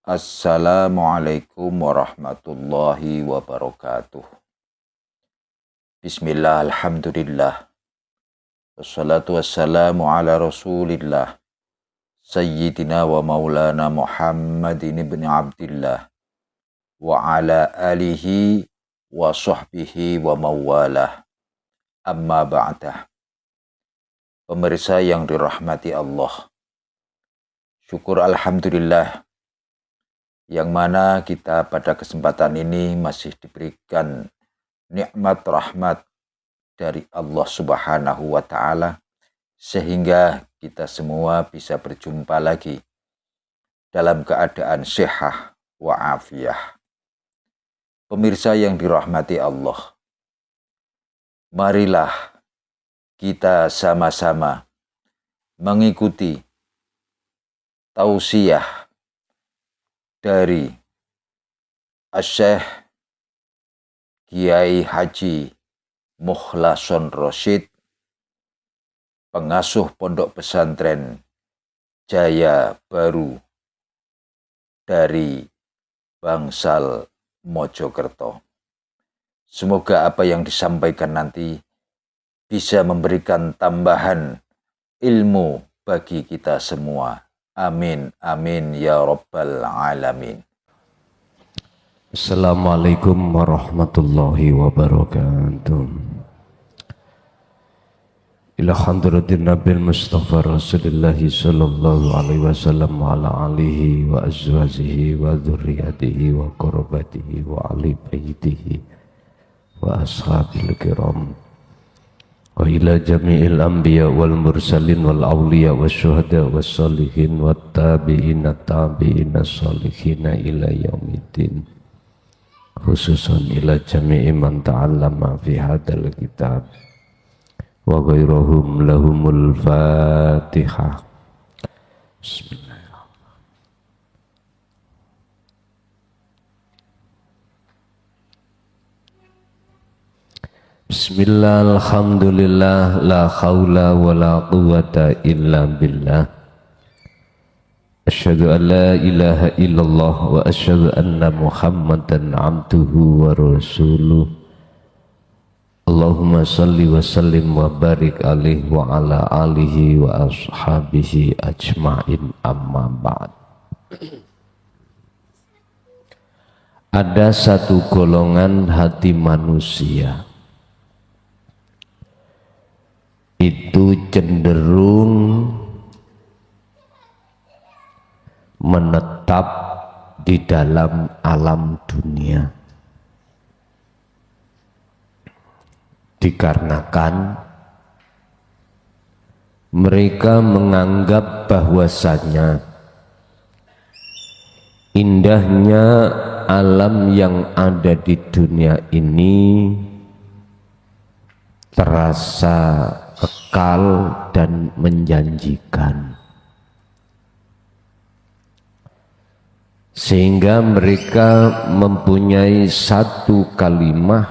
Assalamualaikum warahmatullahi wabarakatuh. Bismillah, alhamdulillah. Wassalatu wassalamu ala rasulillah. Sayyidina wa maulana Muhammadin ibn Abdillah. Wa ala alihi wa sahbihi wa mawalah. Amma ba'dah. Pemirsa yang dirahmati Allah. Syukur alhamdulillah. Yang mana kita pada kesempatan ini masih diberikan nikmat rahmat dari Allah Subhanahu wa Ta'ala, sehingga kita semua bisa berjumpa lagi dalam keadaan sehat wa afiyah. Pemirsa yang dirahmati Allah, marilah kita sama-sama mengikuti tausiah dari Syekh Kiai Haji Mukhlason Rosyid, pengasuh Pondok Pesantren Jaya Baru dari Bangsal Mojokerto. Semoga apa yang disampaikan nanti bisa memberikan tambahan ilmu bagi kita semua. Amin, amin, ya rabbal alamin. Assalamualaikum warahmatullahi wabarakatuh. Ila hadratin Nabil Mustafa Rasulullah sallallahu alaihi wasallam wa ala alihi wa azwajihi wa dzurriyyatihi wa qurabatihi wa ali baitihi wa ashabil kiram. Wa ila jami'il anbiya wal mursalin wal awliya was syuhada was salihin wat tabi'ina tabi'ina salihina ila yaumiddin, khususan ila jami'i man ta'allama fi hadal kitab wa ghairuhum lahumul fatihah. Bismillah. Bismillah, alhamdulillah, la khawla wa la quwwata illa billah. Asyhadu an la ilaha illallah wa asyhadu anna Muhammadan abduhu wa rasuluh. Allahumma salli wa sallim wa barik alaihi wa ala alihi wa ashabihi ajma'in, amma ba'd. Ada satu golongan hati manusia itu cenderung menetap di dalam alam dunia dikarenakan mereka menganggap bahwasanya indahnya alam yang ada di dunia ini terasa kekal dan menjanjikan, sehingga mereka mempunyai satu kalimat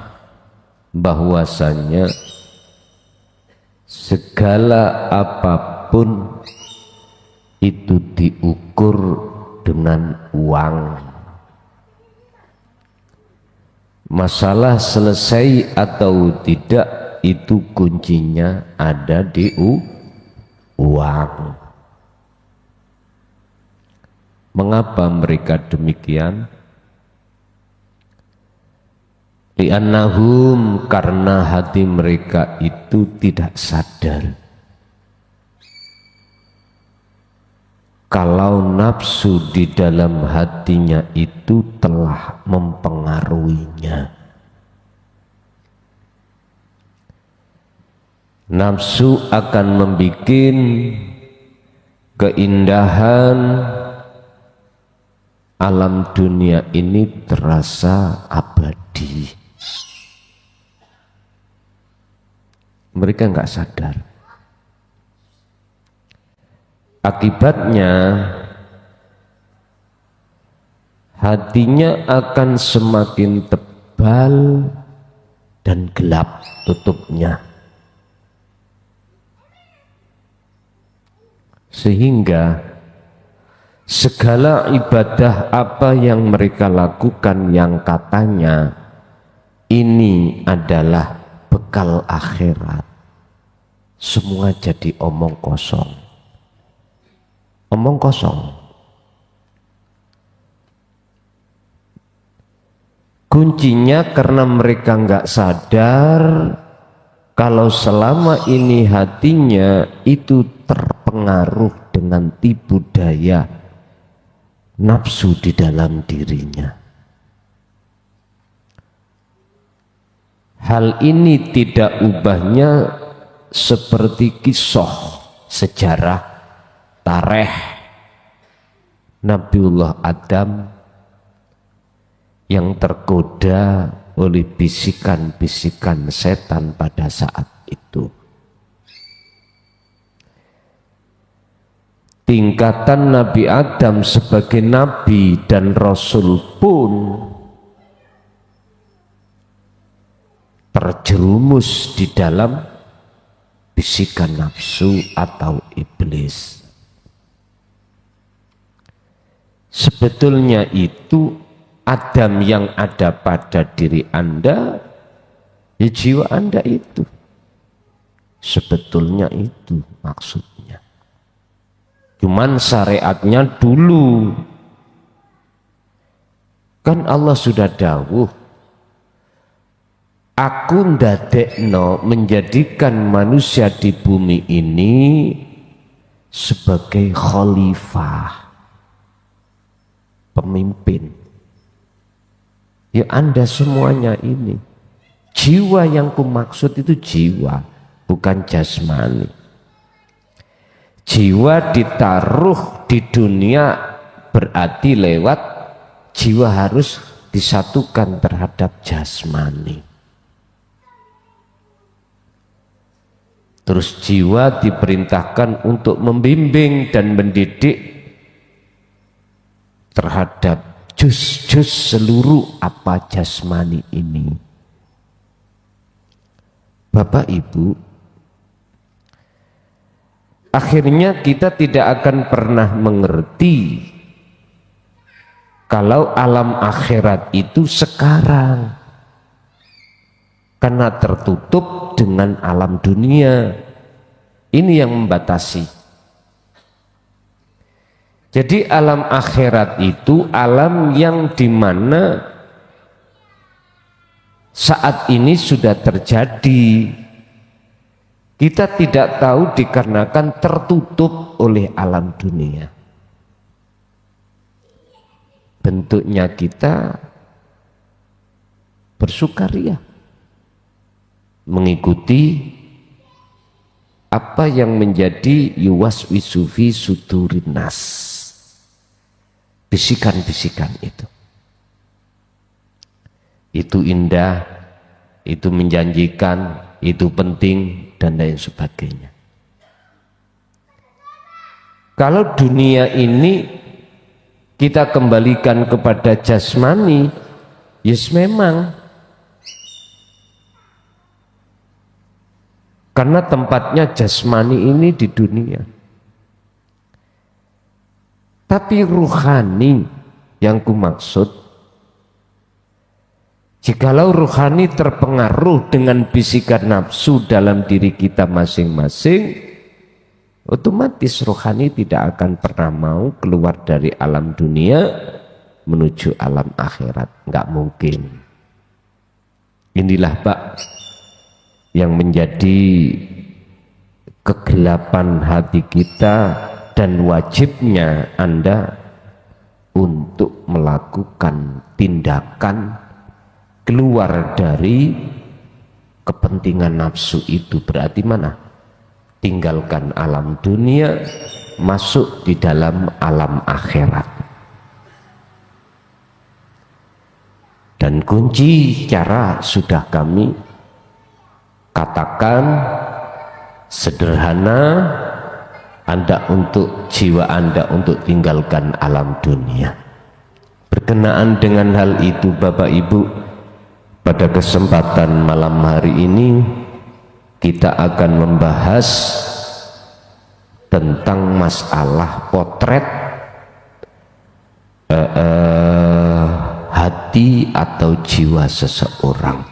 bahwasanya segala apapun itu diukur dengan uang. Masalah selesai atau tidak itu kuncinya ada di uang. Mengapa mereka demikian? Li'annahum, karena hati mereka itu tidak sadar kalau nafsu di dalam hatinya itu telah mempengaruhinya. Nafsu akan membuat keindahan alam dunia ini terasa abadi. Mereka nggak sadar. Akibatnya hatinya akan semakin tebal dan gelap tutupnya, sehingga segala ibadah apa yang mereka lakukan yang katanya ini adalah bekal akhirat, semua jadi omong kosong. Omong kosong. Kuncinya karena mereka nggak sadar kalau selama ini hatinya itu terpengaruh dengan tipu daya nafsu di dalam dirinya. Hal ini tidak ubahnya seperti kisah sejarah tarikh Nabiullah Adam yang tergoda oleh bisikan-bisikan setan pada saat itu. Tingkatan Nabi Adam sebagai nabi dan rasul pun terjerumus di dalam bisikan nafsu atau iblis. Sebetulnya itu Adam yang ada pada diri Anda, ya jiwa Anda itu. Sebetulnya itu maksudnya. Cuman syariatnya dulu. Kan Allah sudah dawuh, aku ndadekno menjadikan manusia di bumi ini sebagai khalifah, pemimpin. Ya Anda semuanya ini. Jiwa yang kumaksud itu jiwa, bukan jasmani. Jiwa ditaruh di dunia berarti lewat jiwa harus disatukan terhadap jasmani. Terus jiwa diperintahkan untuk membimbing dan mendidik terhadap juz-juz seluruh apa jasmani ini. Bapak Ibu, akhirnya kita tidak akan pernah mengerti kalau alam akhirat itu sekarang, karena tertutup dengan alam dunia. Ini yang membatasi. Jadi alam akhirat itu alam yang dimana saat ini sudah terjadi. Kita tidak tahu dikarenakan tertutup oleh alam dunia. Bentuknya kita bersukaria, mengikuti apa yang menjadi yuwaswisu fi sudurin nas. Bisikan-bisikan itu indah, itu menjanjikan, itu penting dan lain sebagainya. Kalau dunia ini kita kembalikan kepada jasmani, yes memang, karena tempatnya jasmani ini di dunia. Tapi ruhani yang kumaksud, jikalau ruhani terpengaruh dengan bisikan nafsu dalam diri kita masing-masing, otomatis ruhani tidak akan pernah mau keluar dari alam dunia menuju alam akhirat. Enggak mungkin. Inilah Pak yang menjadi kegelapan hati kita dan wajibnya Anda untuk melakukan tindakan keluar dari kepentingan nafsu itu. Berarti mana? Tinggalkan alam dunia, masuk di dalam alam akhirat. Dan kunci cara sudah kami katakan sederhana, Anda untuk jiwa Anda untuk tinggalkan alam dunia. Berkenaan dengan hal itu Bapak Ibu, pada kesempatan malam hari ini kita akan membahas tentang masalah potret hati atau jiwa seseorang,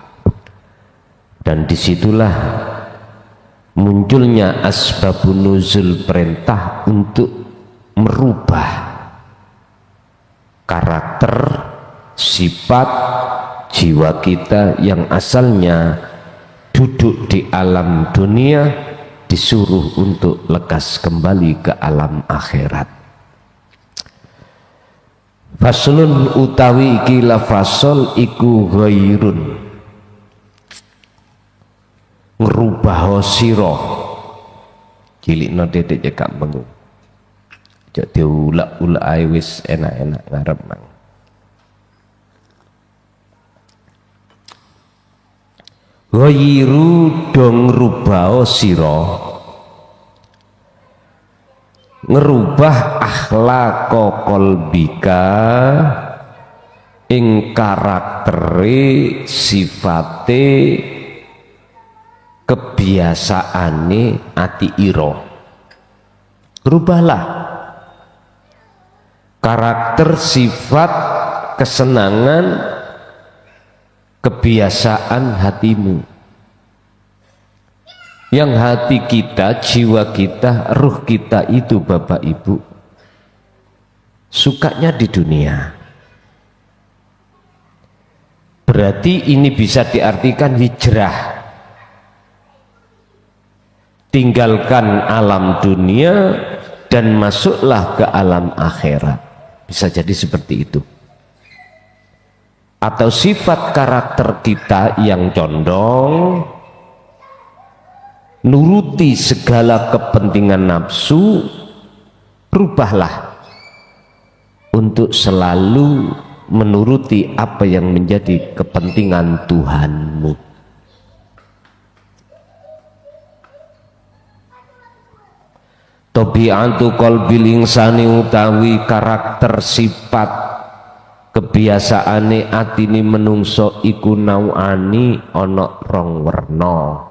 dan disitulah munculnya asbabun nuzul perintah untuk merubah karakter sifat jiwa kita yang asalnya duduk di alam dunia, disuruh untuk lekas kembali ke alam akhirat. Faslun utawi iki la fasol iku ghairun, ngerubah sira cilikno dedek cekak bengu aja diulak-ulak ae wis enak-enak ngarep nang ghairu dong ngerubah sira, ngerubah akhlak qalbika ing karaktere sifate kebiasaane ati ira. Rubahlah karakter sifat kesenangan kebiasaan hatimu, yang hati kita, jiwa kita, ruh kita itu Bapak Ibu sukanya di dunia. Berarti ini bisa diartikan hijrah, tinggalkan alam dunia dan masuklah ke alam akhirat. Bisa jadi seperti itu. Atau sifat karakter kita yang condong nuruti segala kepentingan nafsu, rubahlah untuk selalu menuruti apa yang menjadi kepentingan Tuhanmu. Tabi'atu qalbil insani utawi karakter sifat kebiasaane atine menungso iku nauani ana rong werna.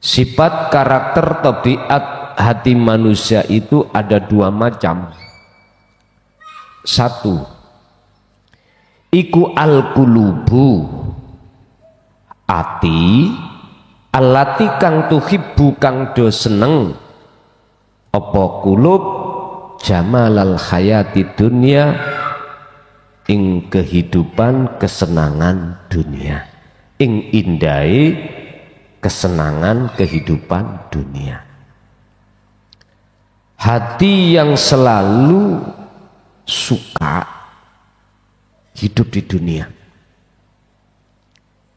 Sifat karakter tabiat hati manusia itu ada dua macam. Satu, iku al-qulubu, ati allati kang tuhibbu kang do seneng apa kulub jamalal hayati dunia ing kehidupan kesenangan dunia, ing indai kesenangan kehidupan dunia. Hati yang selalu suka hidup di dunia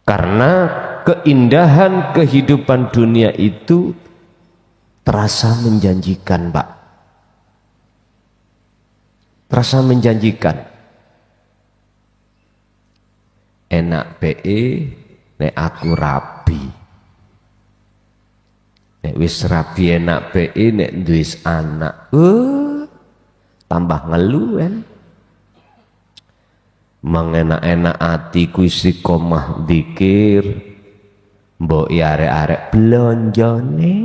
karena keindahan kehidupan dunia itu terasa menjanjikan, Pak. Terasa menjanjikan. Enak PE nek aku rabi. Nek wis rabi enak PE nek duwe anak. Tambah ngeluh kan. Mengenak-enak atiku istiqomah dzikir. Mbok arek-arek blonjone.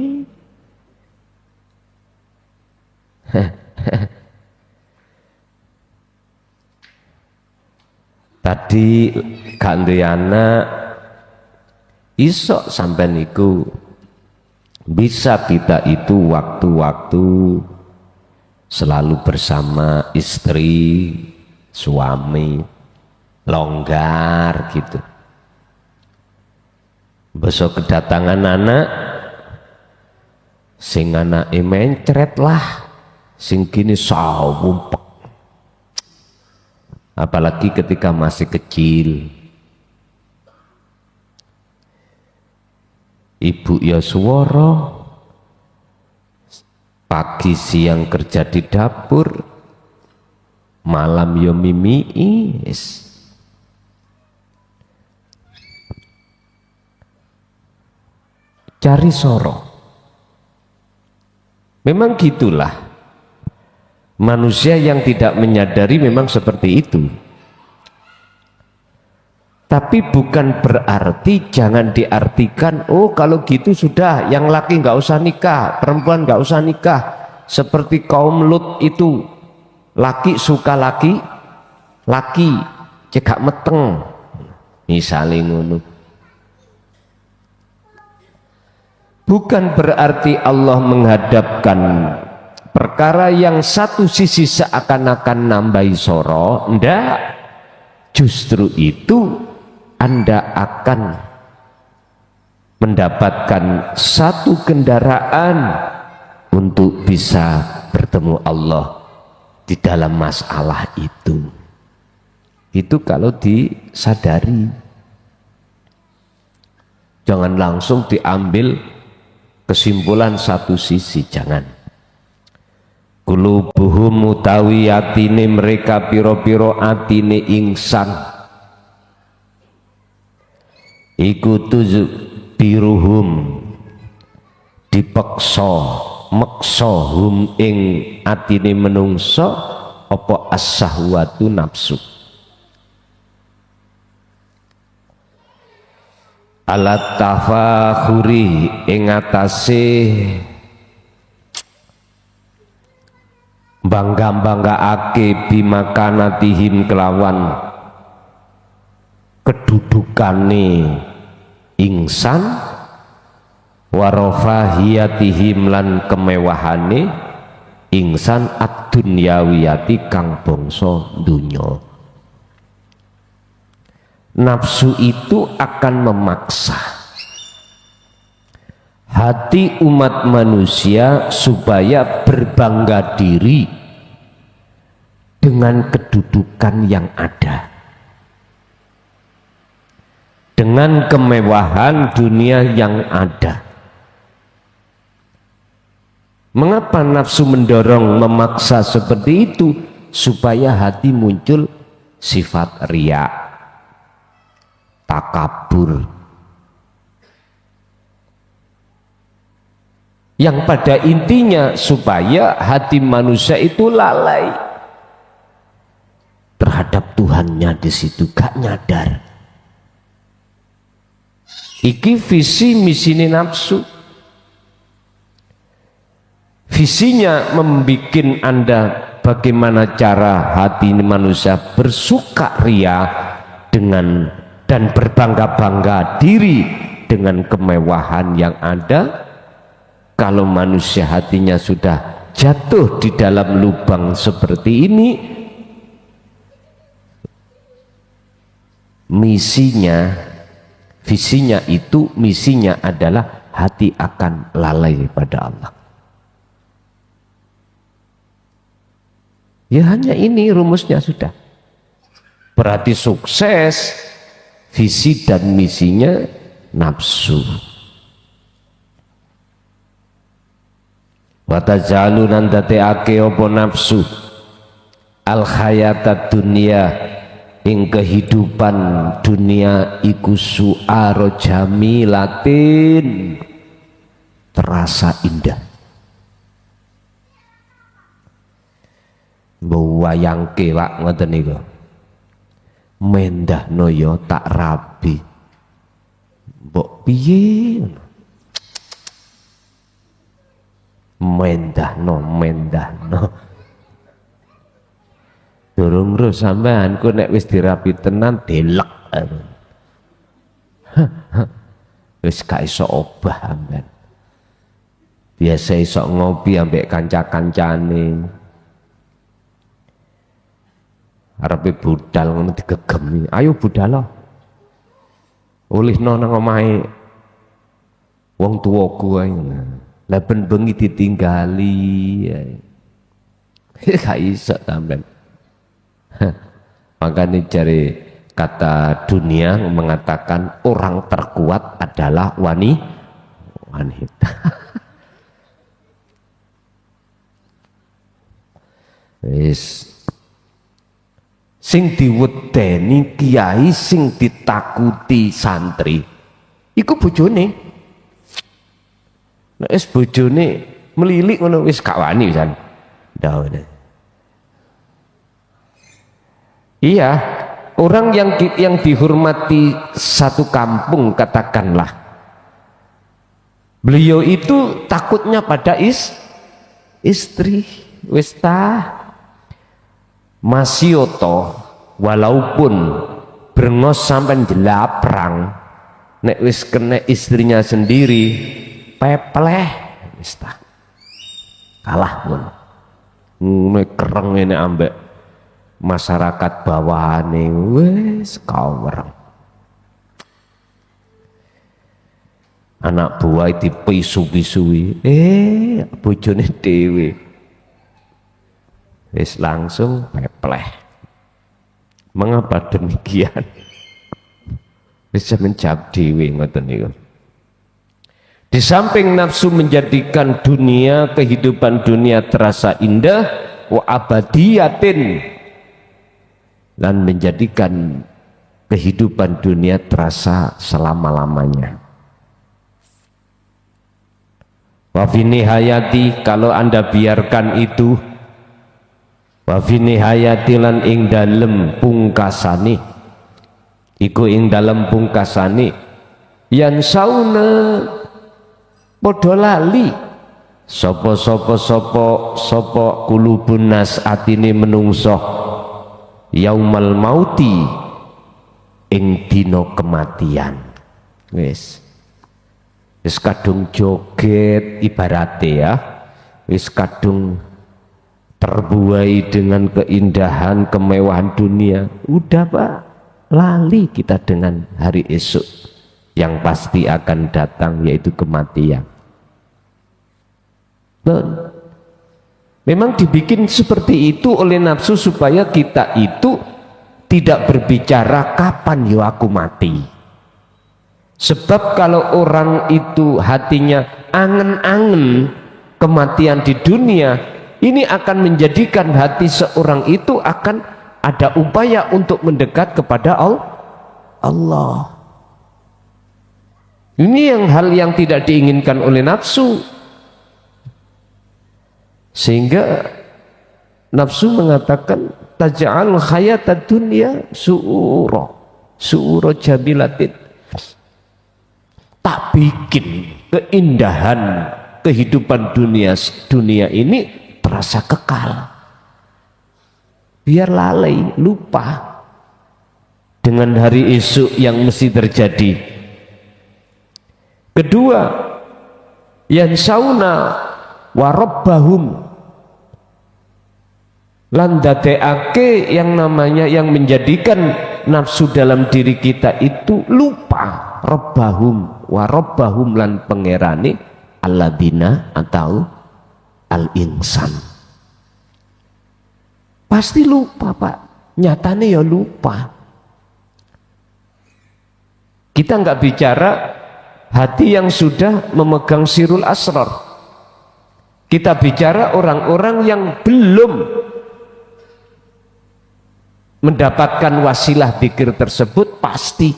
Tadi gak duwe anak iso sampean niku bisa kita itu waktu-waktu selalu bersama istri, suami, longgar gitu. Besok kedatangan anak, sing anake mencret lah, sing kini sawumpek. Apalagi ketika masih kecil. Ibu ya suworo, pagi siang kerja di dapur, malam ya mimiis. Cari soro. Memang gitulah. Manusia yang tidak menyadari memang seperti itu. Tapi bukan berarti, jangan diartikan, oh kalau gitu sudah yang laki nggak usah nikah, perempuan nggak usah nikah, seperti kaum Lut itu, laki suka laki cekak meteng misalnya ngono. Bukan berarti Allah menghadapkan perkara yang satu sisi seakan-akan nambahi soro, ndak. Justru itu Anda akan mendapatkan satu kendaraan untuk bisa bertemu Allah di dalam masalah itu. Itu kalau disadari, jangan langsung diambil kesimpulan satu sisi, jangan. Qulubuhum utawi atine mereka piro-piro atine ingsan iku biruhum dipeksa meksa hum ing atine menungso apa as-sahwatu nafsu alat tafakhuri ing atase bangga-banggaake bimakanatihim kelawan kedudukane ingsan warofahiyatihim lan kemewahane ingsan ad-dunyawiyati kang bangsa dunya. Nafsu itu akan memaksa hati umat manusia supaya berbangga diri dengan kedudukan yang ada, dengan kemewahan dunia yang ada. Mengapa nafsu mendorong memaksa seperti itu? Supaya hati muncul sifat riya, takabur, yang pada intinya supaya hati manusia itu lalai terhadap Tuhannya di situ, gak nyadar. Iki visi misi nafsu. Visinya membikin Anda bagaimana cara hati manusia bersuka ria dengan dan berbangga-bangga diri dengan kemewahan yang ada. Kalau manusia hatinya sudah jatuh di dalam lubang seperti ini, visinya adalah hati akan lalai pada Allah. Ya hanya ini rumusnya sudah. Berarti sukses visi dan misinya nafsu. Watajalu nandateake opo nafsu al hayatad dunia ing kehidupan dunia iku su'aro jamilatin terasa indah. Wayangke Pak ngoten niku. Mendahno ya tak rabi. Mbok piye? Mendahno. Durung ro sampean ku nek wis dirapi tenan delek. Wis gak iso obah sampean. Biasa iso ngopi ambek kanca-kancane. Arepe budal ngono digegemi. Ayo budal. Ulihno nang omahe wong tuwaku ae. Lah ben bengi ditinggali. Gak iso sampean. Makanya cari kata dunia mengatakan orang terkuat adalah wanita. Wis sing diwedeni kiai, sing ditakuti santri iku bojone. Nek wis bojone melilik ngono wis gak wani pisan. Iya, orang yang dihormati satu kampung katakanlah, beliau itu takutnya pada istri wis masyoto walaupun brengos sampai jelaprang nek wis kena istrinya sendiri pepleh wis kalah pun kereng ini ambek masyarakat bawahane wis kau wereng anak buah dipisu-pisui bojone dhewe wis langsung pepleh. Mengapa demikian? Bisa menjawab dhewe ngoten niku. Di samping nafsu menjadikan dunia, kehidupan dunia terasa indah, wa abadiyatin, dan menjadikan kehidupan dunia terasa selama-lamanya. Wa fi nihayati, kalau Anda biarkan itu, wa fi nihayati lan ing dalem pungkasane, iku ing dalem pungkasane, yan sauna padha lali sapa kulubun nas atine menungso yaumal mauti ing dina kematian. Wis kadung joget ibarate ya, wis kadung terbuai dengan keindahan kemewahan dunia, udah Pak, lali kita dengan hari esok yang pasti akan datang, yaitu kematian. Memang dibikin seperti itu oleh nafsu supaya kita itu tidak berbicara kapan yo aku mati. Sebab kalau orang itu hatinya angen-angen kematian di dunia, ini akan menjadikan hati seorang itu akan ada upaya untuk mendekat kepada Allah. Ini yang hal yang tidak diinginkan oleh nafsu. Sehingga nafsu mengatakan taj'al hayatad dunya su'ura jabilatin. Tak bikin keindahan kehidupan dunia ini terasa kekal. Biar lalai, lupa dengan hari esok yang mesti terjadi. Kedua, yansauna warabbahum, lan dadekake yang namanya yang menjadikan nafsu dalam diri kita itu lupa rabbahum warabbahum lan pangerane alladzina atau al-insan. Pasti lupa Pak, nyatanya ya lupa. Kita nggak bicara hati yang sudah memegang sirul asrar, kita bicara orang-orang yang belum mendapatkan wasilah dzikir tersebut. Pasti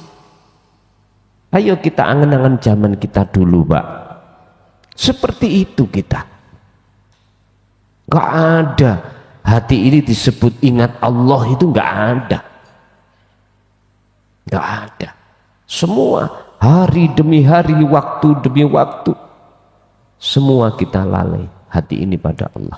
ayo kita angen-angen zaman kita dulu Pak, seperti itu kita. Gak ada hati ini disebut ingat Allah, itu gak ada, gak ada. Semua hari demi hari, waktu demi waktu, semua kita lalai hati ini pada Allah.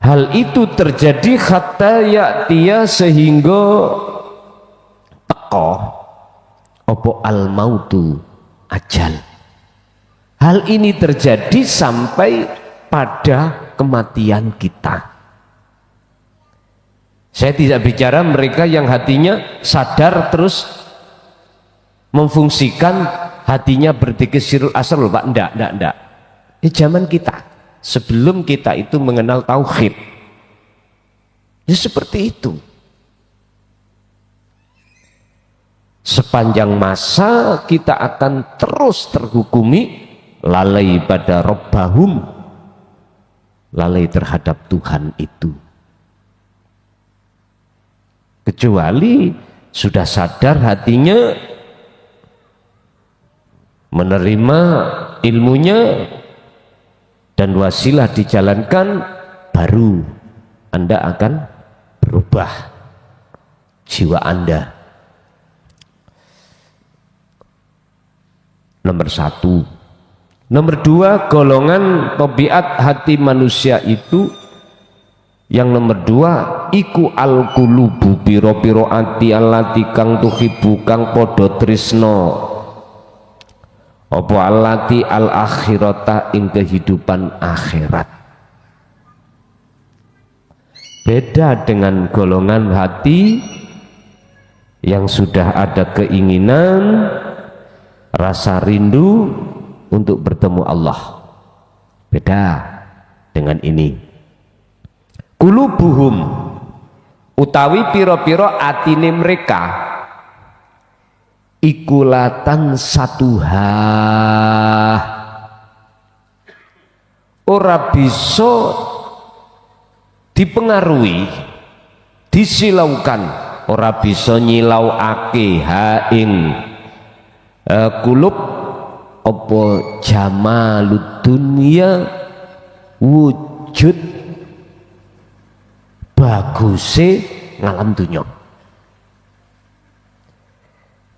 Hal itu terjadi hatta ya'tiya, sehingga teko opo al mautu, ajal. Hal ini terjadi sampai pada kematian kita. Saya tidak bicara mereka yang hatinya sadar terus memfungsikan hatinya berzikir sirul asar loh Pak, enggak. Di zaman kita, sebelum kita itu mengenal tauhid, ya seperti itu. Sepanjang masa kita akan terus terhukumi lalai pada Rabbahum, lalai terhadap Tuhan itu. Kecuali sudah sadar hatinya, menerima ilmunya dan wasilah dijalankan, baru Anda akan berubah jiwa Anda. Nomor satu. Nomor dua, golongan tabiat hati manusia itu yang nomor dua iku al-qulubu piro-piro ati allati kang tuhibu kang podo trisno apa allati al-akhirata ing kehidupan akhirat. Beda dengan golongan hati yang sudah ada keinginan rasa rindu untuk bertemu Allah. Beda dengan ini. Qulubuhum utawi piro-piro atine mereka ikulatan satuha ora bisa dipengaruhi, disilaukan, ora bisa nyilauake ha ing kulub apa jamalud dunya wujud bagusnya ngalam dunia.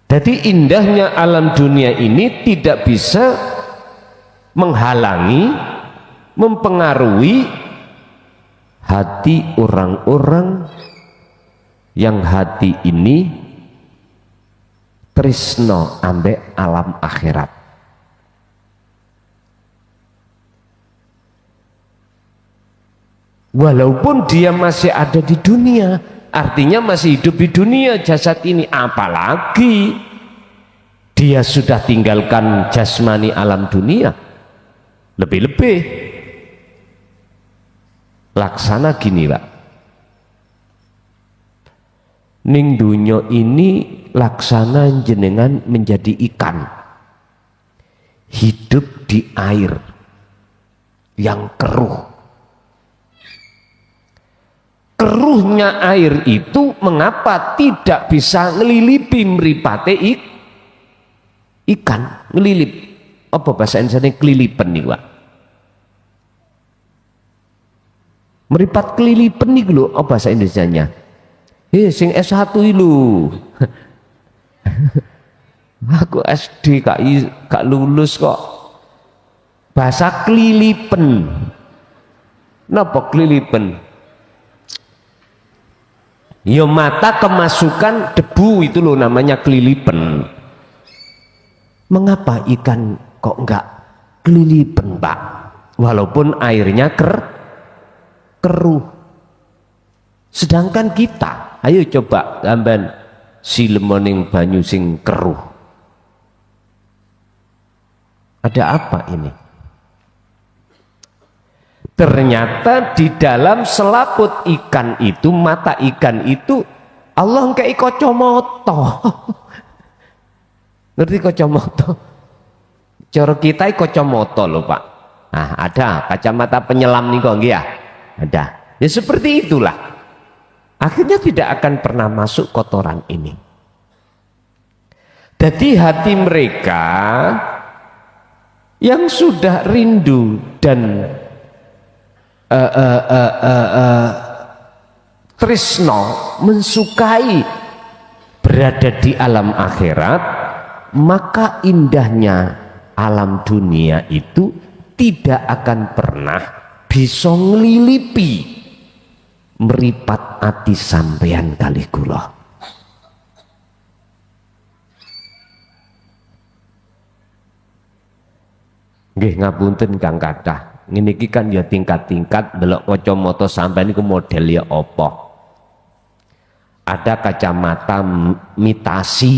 Jadi indahnya alam dunia ini tidak bisa menghalangi, mempengaruhi hati orang-orang yang hati ini tresno ambek alam akhirat. Walaupun dia masih ada di dunia, artinya masih hidup di dunia jasad ini, apalagi dia sudah tinggalkan jasmani alam dunia. Lebih-lebih laksana gini Pak, ning dunia ini laksana jenengan menjadi ikan hidup di air yang keruh. Keruhnya air itu mengapa tidak bisa ngelilipi meripate ikan, ngelilip. Apa bahasa Indonesia kelilipan nih Pak? Meripat kelilipan nih lho, apa bahasa Indonesianya? Sing S1 lu. Aku SD gak lulus kok. Bahasa kelilipan. Napa kelilipan? Ya mata kemasukan debu itu loh namanya kelilipan. Mengapa ikan kok enggak kelilipan Pak? Walaupun airnya keruh. Sedangkan kita, ayo coba gambar silemoning banyu sing keruh. Ada apa ini? Ternyata di dalam selaput ikan itu, mata ikan itu Allah ngkei kacamata. Ngerti kacamata? Cara kita kacamata lho Pak. Nah, ada kacamata penyelam nih kok nggih ya? Ada. Ya seperti itulah. Akhirnya tidak akan pernah masuk kotoran ini. Jadi hati mereka yang sudah rindu dan tresno mensukai berada di alam akhirat, maka indahnya alam dunia itu tidak akan pernah bisa ngelilipi meripat ati sampeyan kali kula. Nggih ngapunten Kang Kathah. Ngene iki kan ya tingkat-tingkat delok kacamata sampeyan iku model ya apa. Ada kacamata mitasi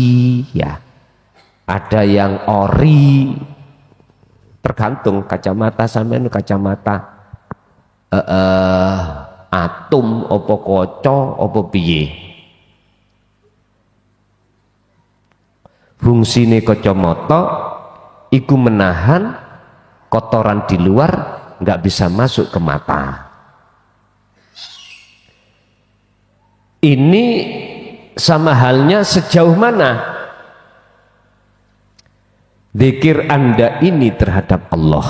ya. Ada yang ori. Tergantung kacamata sampeyan kacamata atom apa kaca apa piye. Fungsine kacamata iku menahan kotoran di luar nggak bisa masuk ke mata. Ini sama halnya sejauh mana zikir Anda ini terhadap Allah.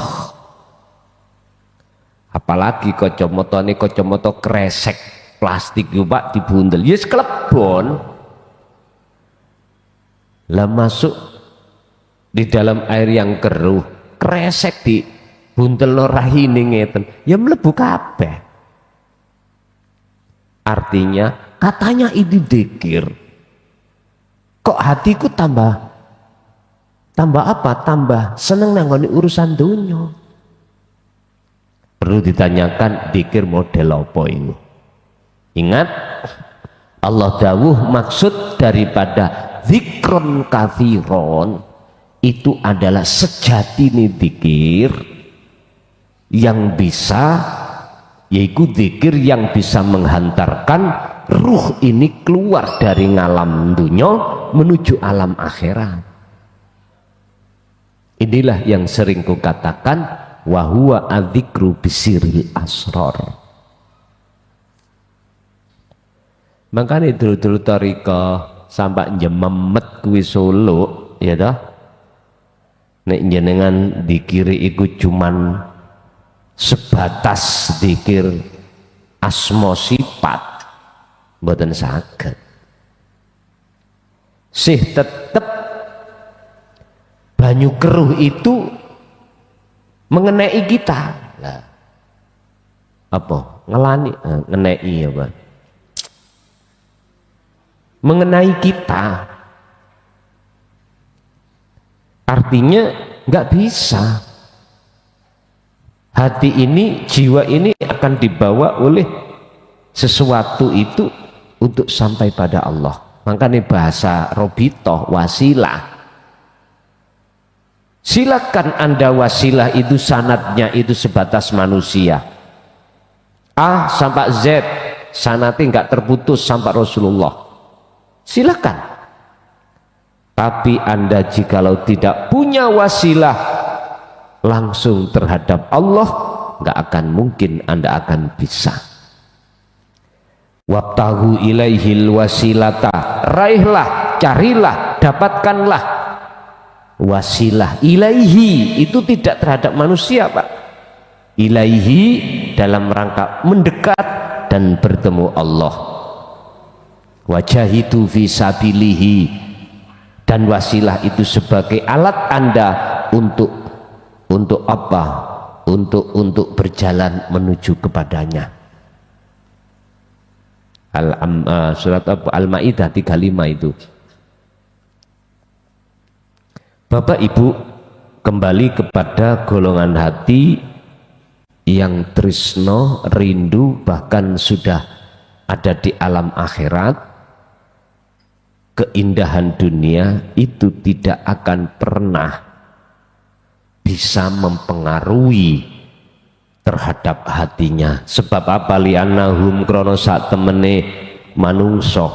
Apalagi kacamata kresek plastik yo Pak dibundel. Yes klebon. Lah masuk di dalam air yang keruh, kresek di buntelno rahine ngeten, ya mlebu kabeh. Artinya katanya ini dzikir, kok hatiku tambah apa? Tambah seneng nanggone urusan dunia. Perlu ditanyakan dzikir model apa itu? Ingat, Allah dawuh maksud daripada zikron kathiron itu adalah sejati nih dzikir yang bisa, yaitu dzikir yang bisa menghantarkan ruh ini keluar dari ngalam dunia menuju alam akhirat. Inilah yang sering kukatakan, wahuwa adzikru bisiril asror. Makanya dulu-dulu tarika sampai jememet kuwi Solo, ya dah. Nek jenengan dikiri iku cuman sebatas dikir asma sifat, mboten saged. Sih tetep banyu keruh itu mengenai kita. Lah, apa? Ngelani, ngenai apa? Mengenai kita. Artinya nggak bisa. Hati ini, jiwa ini akan dibawa oleh sesuatu itu untuk sampai pada Allah. Makanya bahasa robitoh, wasilah. Silakan Anda wasilah itu sanadnya itu sebatas manusia. A sampai Z, sanadnya nggak terputus sampai Rasulullah. Silakan. Tapi Anda jikalau tidak punya wasilah langsung terhadap Allah, nggak akan mungkin Anda akan bisa. Wabtahu ilaihil wasilata, raihlah, carilah, dapatkanlah wasilah ilaihi, itu tidak terhadap manusia Pak. Ilaihi dalam rangka mendekat dan bertemu Allah. Wajahidu fi sabilihi, dan wasilah itu sebagai alat Anda untuk apa? Untuk berjalan menuju kepadanya. Surat Al-Maidah 35 itu. Bapak Ibu, kembali kepada golongan hati yang tresno, rindu, bahkan sudah ada di alam akhirat. Keindahan dunia itu tidak akan pernah bisa mempengaruhi terhadap hatinya. Sebab apa? Li'annahum krono sak temene manungso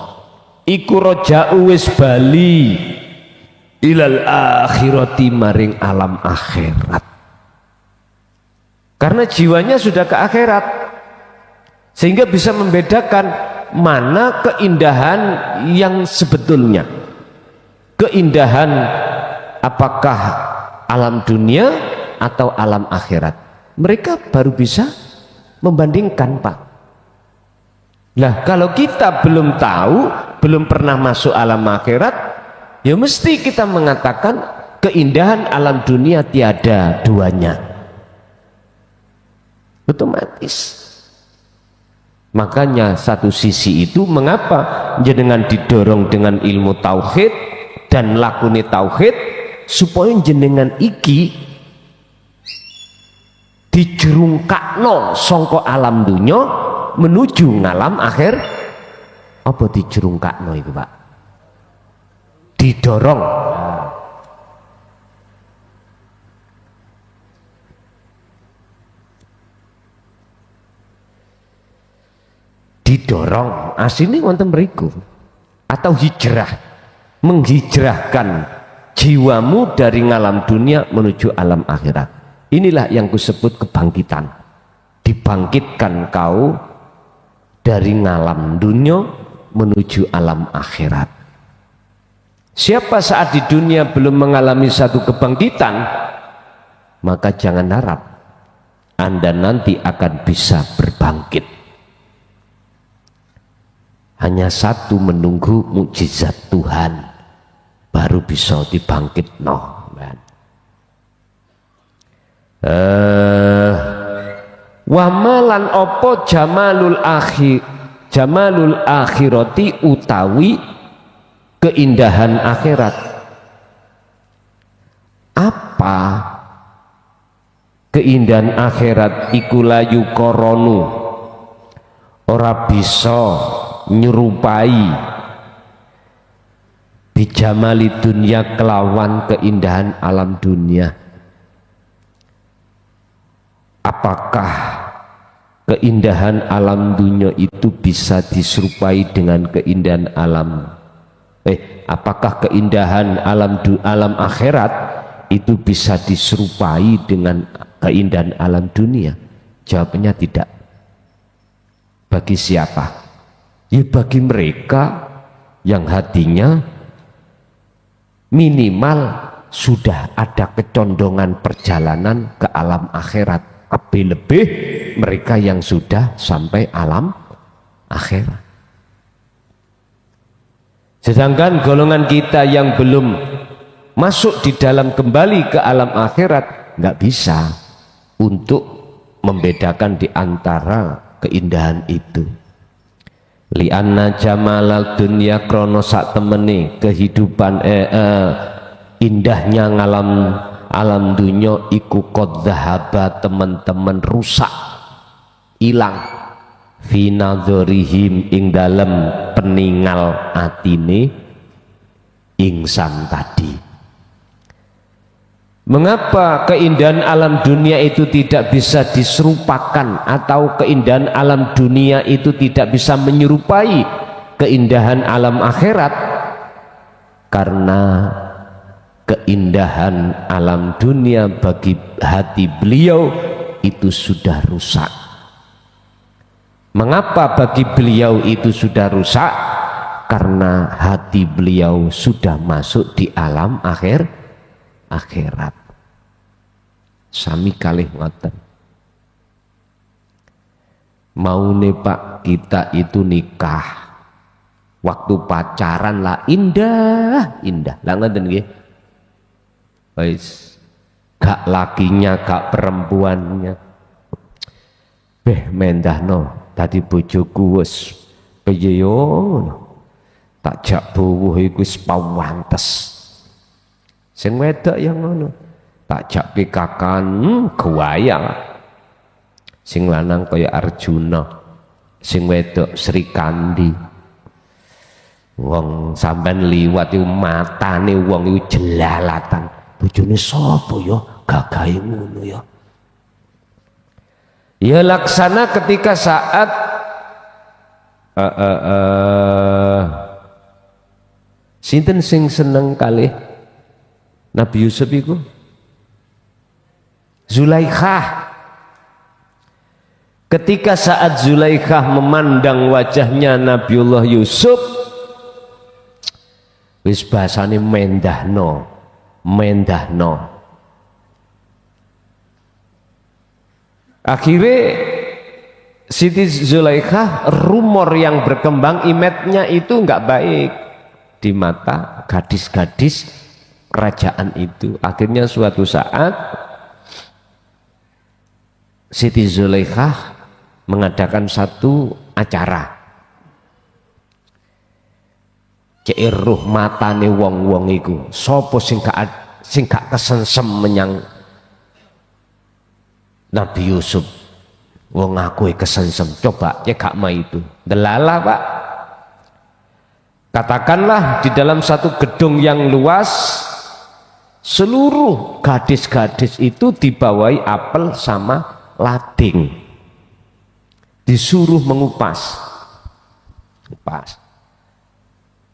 iku roja'u wis bali ilal akhirati maring alam akhirat, karena jiwanya sudah ke akhirat, sehingga bisa membedakan mana keindahan yang sebetulnya. Keindahan apakah alam dunia atau alam akhirat, mereka baru bisa membandingkan Pak. Nah kalau kita belum tahu, belum pernah masuk alam akhirat, ya mesti kita mengatakan keindahan alam dunia tiada duanya, otomatis. Makanya satu sisi itu mengapa jenengan didorong dengan ilmu tauhid dan lakuni tauhid, supaya jenengan iki dijerungkakno songko alam dunia menuju ngalam akhir. Apa dijerungkakno itu Pak? Didorong. Didorong asini wonten mriku, atau hijrah, menghijrahkan jiwamu dari ngalam dunia menuju alam akhirat. Inilah yang kusebut kebangkitan. Dibangkitkan kau dari ngalam dunia menuju alam akhirat. Siapa saat di dunia belum mengalami satu kebangkitan, maka jangan harap Anda nanti akan bisa berbangkit. Hanya satu, menunggu mukjizat Tuhan baru bisa dibangkit. Wamalan opo jamalul akhirati utawi keindahan akhirat. Apa keindahan akhirat? Iku layu koronu, ora bisa nyerupai bijamali dunia kelawan keindahan alam dunia. Apakah keindahan alam dunia itu bisa diserupai dengan keindahan apakah keindahan alam akhirat itu bisa diserupai dengan keindahan alam dunia? Jawabnya tidak. Bagi siapa? Ya bagi mereka yang hatinya minimal sudah ada kecondongan perjalanan ke alam akhirat. Lebih mereka yang sudah sampai alam akhirat. Sedangkan golongan kita yang belum masuk di dalam kembali ke alam akhirat nggak bisa untuk membedakan di antara keindahan itu. Lianna jamalal dunya krono sak temeni kehidupan indahnya alam dunya iku qad dhahaba, teman-teman rusak, hilang fi nadharihim ing dalem peningal atine ingsan tadi. Mengapa keindahan alam dunia itu tidak bisa diserupakan atau keindahan alam dunia itu tidak bisa menyerupai keindahan alam akhirat? Karena keindahan alam dunia bagi hati beliau itu sudah rusak. Mengapa bagi beliau itu sudah rusak? Karena hati beliau sudah masuk di alam akhirat. Sami kalih ngoten. Maune Pak, kita itu nikah, waktu pacaran lah indah. Lah ngoten nggih. Wis gak lakinya, gak perempuannya. Mendahno dadi bojoku wis piye yo. Tak jak buwuh iku wis pawantes. Sing wedok yang ngono. Tak jak pikakan gawaya. Sing lanang kaya Arjuna, sing wedok Sri Kandi. Wong sampean liwat iku matane wong iku jelalatan. Bojone sapa ya gagahe ngono ya. Ya laksana ketika saat sinten sing seneng kalih Nabi Yusuf iku? Zulaikha. Ketika saat Zulaikha memandang wajahnya Nabiullah Yusuf, wis bahasane mendahno. Akhirnya Siti Zulaikha, rumor yang berkembang imetnya itu nggak baik di mata gadis-gadis kerajaan itu. Akhirnya suatu saat Siti Zulaikha mengadakan satu acara. Cek roh matane wong-wong iku sapa sing gak kesensem menyang Nabi Yusuf. Wong aku kesensem, coba cek gak mai itu delala Pak. Katakanlah di dalam satu gedung yang luas seluruh gadis-gadis itu dibawahi apel sama lading, disuruh mengupas.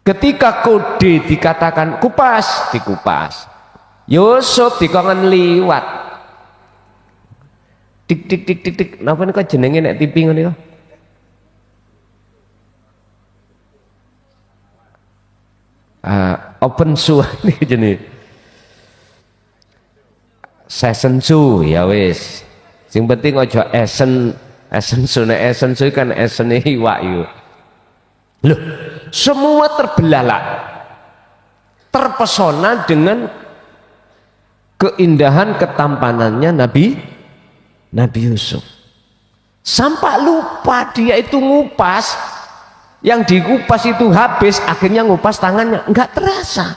Ketika kode dikatakan kupas, dikupas. Yusuf dikongkon liwat. Tik. Napa nika jenenge nek TV ngene kok? Open su niki jenenge. Season su ya wis. Sing penting aja esen su, nek esen su kan esene iwak yo. Loh, semua terbelalak, terpesona dengan keindahan ketampanannya Nabi Yusuf. Sampai lupa dia itu ngupas, yang dikupas itu habis, akhirnya ngupas tangannya, enggak terasa.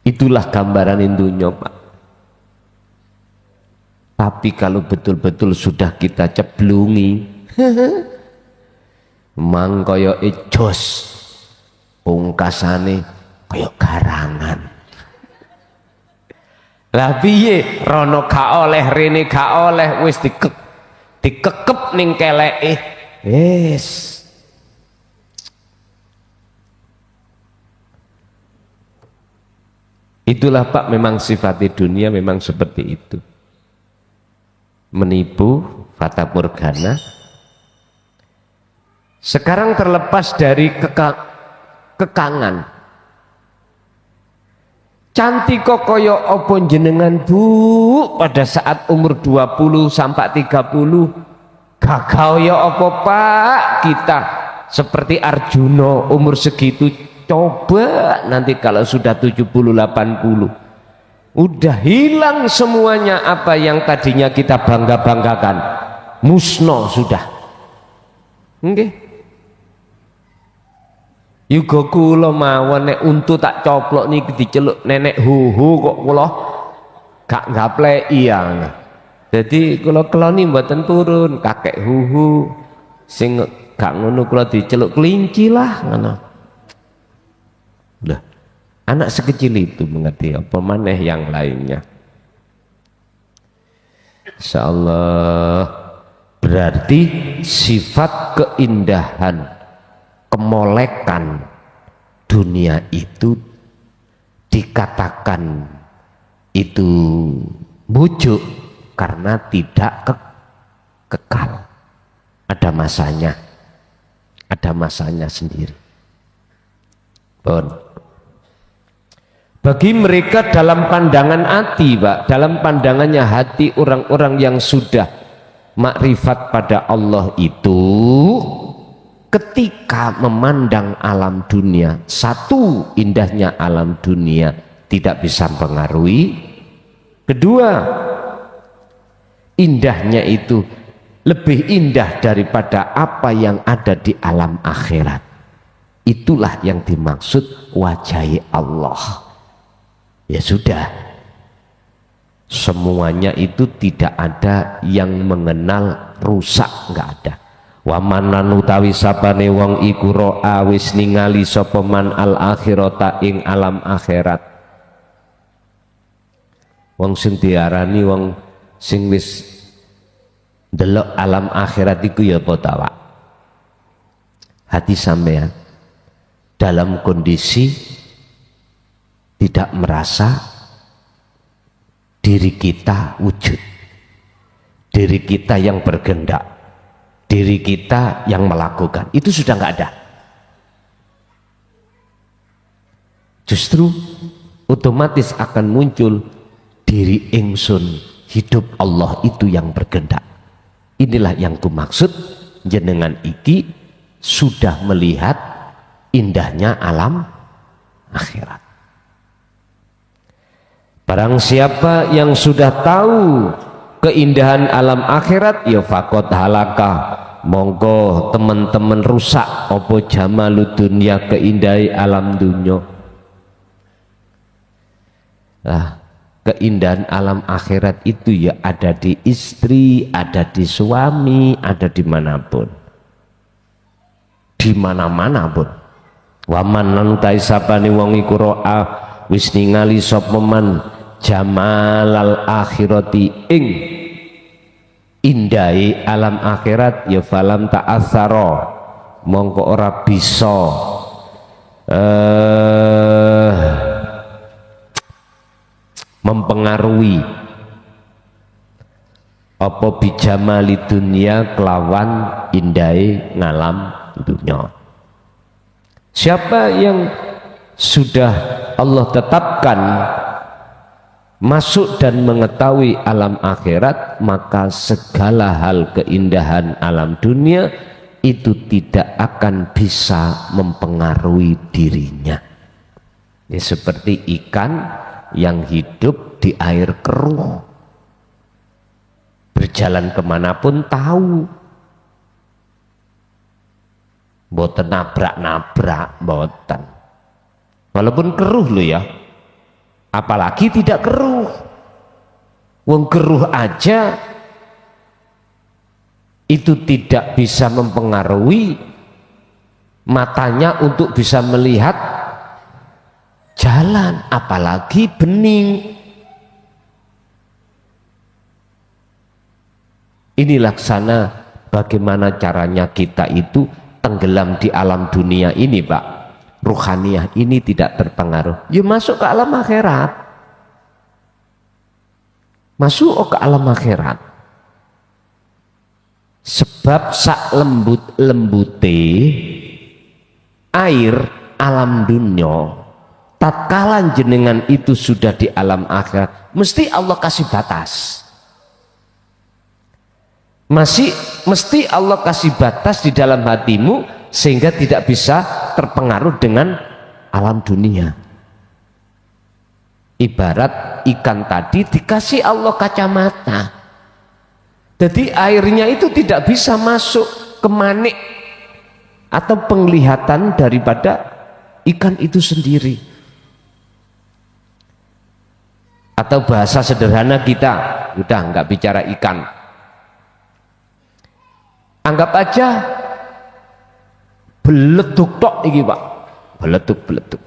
Itulah gambaran indunya, Pak. Tapi kalau betul-betul sudah kita ceblungi, mang kaya ejos, pungkasane kaya garangan. Lah piye, rono gak oleh, rene gak oleh, wis dikekep ning keleke. Wis. Itulah Pak, memang sifat di dunia memang seperti itu. Menipu, fata morgana. Sekarang terlepas dari kekangan. Cantik kok koyo opo jenengan Bu pada saat umur 20 sampai 30. Gagal ya opo Pak kita seperti Arjuna umur segitu. Coba nanti kalau sudah 70 80 udah hilang semuanya apa yang tadinya kita bangga-banggakan, musnah sudah. Nggih. Yuga kula mawon nek untu tak coplok niki diceluk nenek huhu kok kula gak ngapleki ya. Jadi kula keloni mboten turun kakek huhu, sing gak ngono kula diceluk kelinci lah ngono. Lah, anak sekecil itu mengerti apa maneh yang lainnya. Insyaallah berarti sifat keindahan, kemolekan dunia itu dikatakan itu bujuk karena tidak kekal. Ada masanya sendiri. Bon. Bagi mereka dalam pandangan hati, Pak, dalam pandangannya hati orang-orang yang sudah makrifat pada Allah itu, ketika memandang alam dunia, satu, indahnya alam dunia tidak bisa mempengaruhi. Kedua, indahnya itu lebih indah daripada apa yang ada di alam akhirat. Itulah yang dimaksud wajahi Allah. Ya sudah, semuanya itu tidak ada yang mengenal rusak, nggak ada. Wa manan utawi sapane wong iku ro'a wis ningali sapa man al akhirata ing alam akhirat. Wong sing diarani wong sing wis ndelok alam akhirat iku ya apa ta, Pak? Hati sampean dalam kondisi tidak merasa diri kita wujud, diri kita yang bergendak, diri kita yang melakukan, itu sudah nggak ada. Justru otomatis akan muncul diri ingsun, hidup Allah itu yang bergendak. Inilah yang kumaksud jenengan iki sudah melihat indahnya alam akhirat. Barang siapa yang sudah tahu keindahan alam akhirat, ya fakot halaka, monggo teman-teman rusak opo jamalud dunia, keindahan alam dunia. Nah, keindahan alam akhirat itu ya ada di istri, ada di suami, ada dimanapun, dimana-mana pun. Waman lantai sapani wong iku ro'a wis ningali sapa man jamalal akhirati ing indai alam akhirat, ya falam ta'athara mongko ora bisa mempengaruhi apa bijamali dunia kelawan indai ngalam dunia. Siapa yang sudah Allah tetapkan masuk dan mengetahui alam akhirat, maka segala hal keindahan alam dunia itu tidak akan bisa mempengaruhi dirinya. Ya, seperti ikan yang hidup di air keruh, berjalan kemanapun tahu, boten nabrak-nabrak, boten, walaupun keruh loh ya, apalagi tidak keruh. Wong keruh aja itu tidak bisa mempengaruhi matanya untuk bisa melihat jalan, apalagi bening. Ini laksana bagaimana caranya kita itu tenggelam di alam dunia ini, Pak. Ruhaniyah ini tidak terpengaruh. Ya masuk ke alam akhirat. Masuk ke alam akhirat. Sebab sak lembut-lembute air alam dunia, tatkala jenengan itu sudah di alam akhirat, mesti Allah kasih batas. Mesti Allah kasih batas di dalam hatimu sehingga tidak bisa terpengaruh dengan alam dunia. Ibarat ikan tadi dikasih Allah kacamata, jadi airnya itu tidak bisa masuk ke manik atau penglihatan daripada ikan itu sendiri. Atau bahasa sederhana kita, udah nggak bicara ikan, anggap aja beleduk tok iki Pak, beleduk.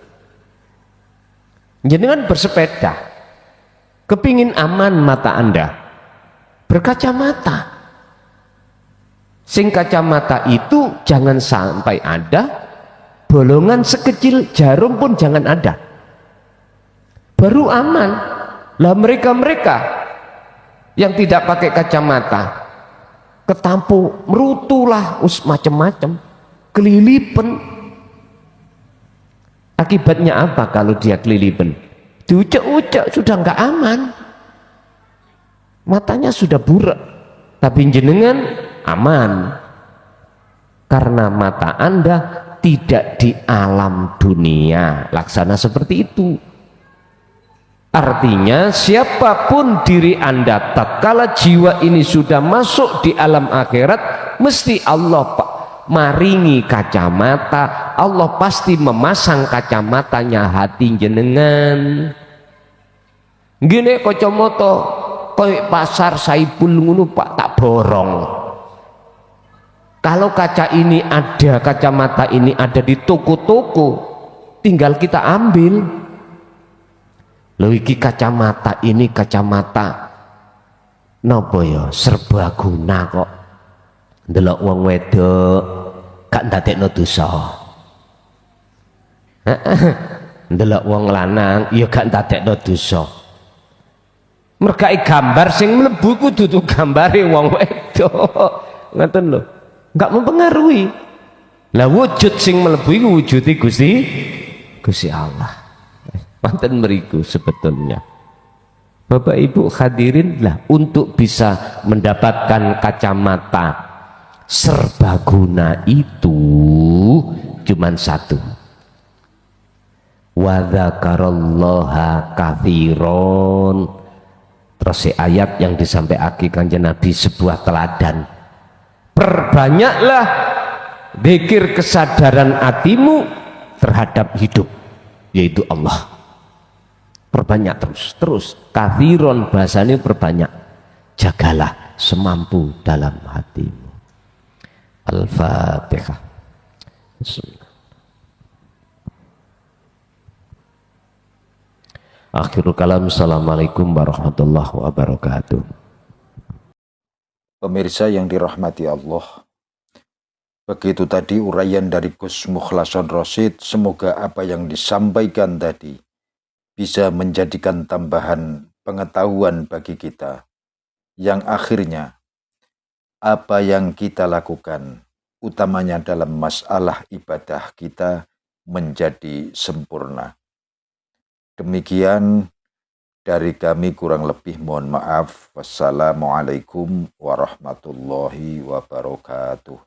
Jenengan bersepeda, kepingin aman mata Anda, berkacamata. Sing kacamata itu jangan sampai ada bolongan sekecil jarum pun jangan ada, baru aman. Lah mereka yang tidak pakai kacamata ketampu merutulah macam-macam, kelilipan. Akibatnya apa kalau dia kelilipan? Diucek-ucek, sudah nggak aman, matanya sudah burak. Tapi jenengan aman karena mata Anda tidak di alam dunia. Laksana seperti itu. Artinya siapapun diri Anda, tatkala jiwa ini sudah masuk di alam akhirat, mesti Allah maringi kacamata. Allah pasti memasang kacamatanya hati jenengan. Gini kacamata koyo pasar Saipul ngono Pak, tak borong. Kalau kaca ini ada, kacamata ini ada di toko-toko, tinggal kita ambil. Lho iki kacamata ini kacamata napa ya, serbaguna kok. Ndelok wong wedok gak ndadekno dosa. Ndelok wong lanang ya gak ndadekno dosa. Merkai gambar sing mlebu ku dudu gambare wong wedok. Ngoten lho. Enggak mempengaruhi. Lah wujud sing mlebu iku wujude Gusti Allah. Manten meriku sebetulnya. Bapak Ibu hadirin, lah untuk bisa mendapatkan kacamata serbaguna itu cuman satu. Wa dzakarallaha katsiron. Terus ayat yang disampaikan Kanjeng Nabi sebuah teladan. Perbanyaklah zikir kesadaran hatimu terhadap hidup, yaitu Allah. Perbanyak terus. Katsiron bahasanya perbanyak. Jagalah semampu dalam hatimu. Al-Fatihah. Akhirul kalam. Assalamualaikum warahmatullahi wabarakatuh. Pemirsa yang dirahmati Allah, begitu tadi uraian dari Gus Mukhlason Rosyid. Semoga apa yang disampaikan tadi bisa menjadikan tambahan pengetahuan bagi kita, yang akhirnya apa yang kita lakukan, utamanya dalam masalah ibadah kita, menjadi sempurna. Demikian dari kami, kurang lebih mohon maaf. Wassalamualaikum warahmatullahi wabarakatuh.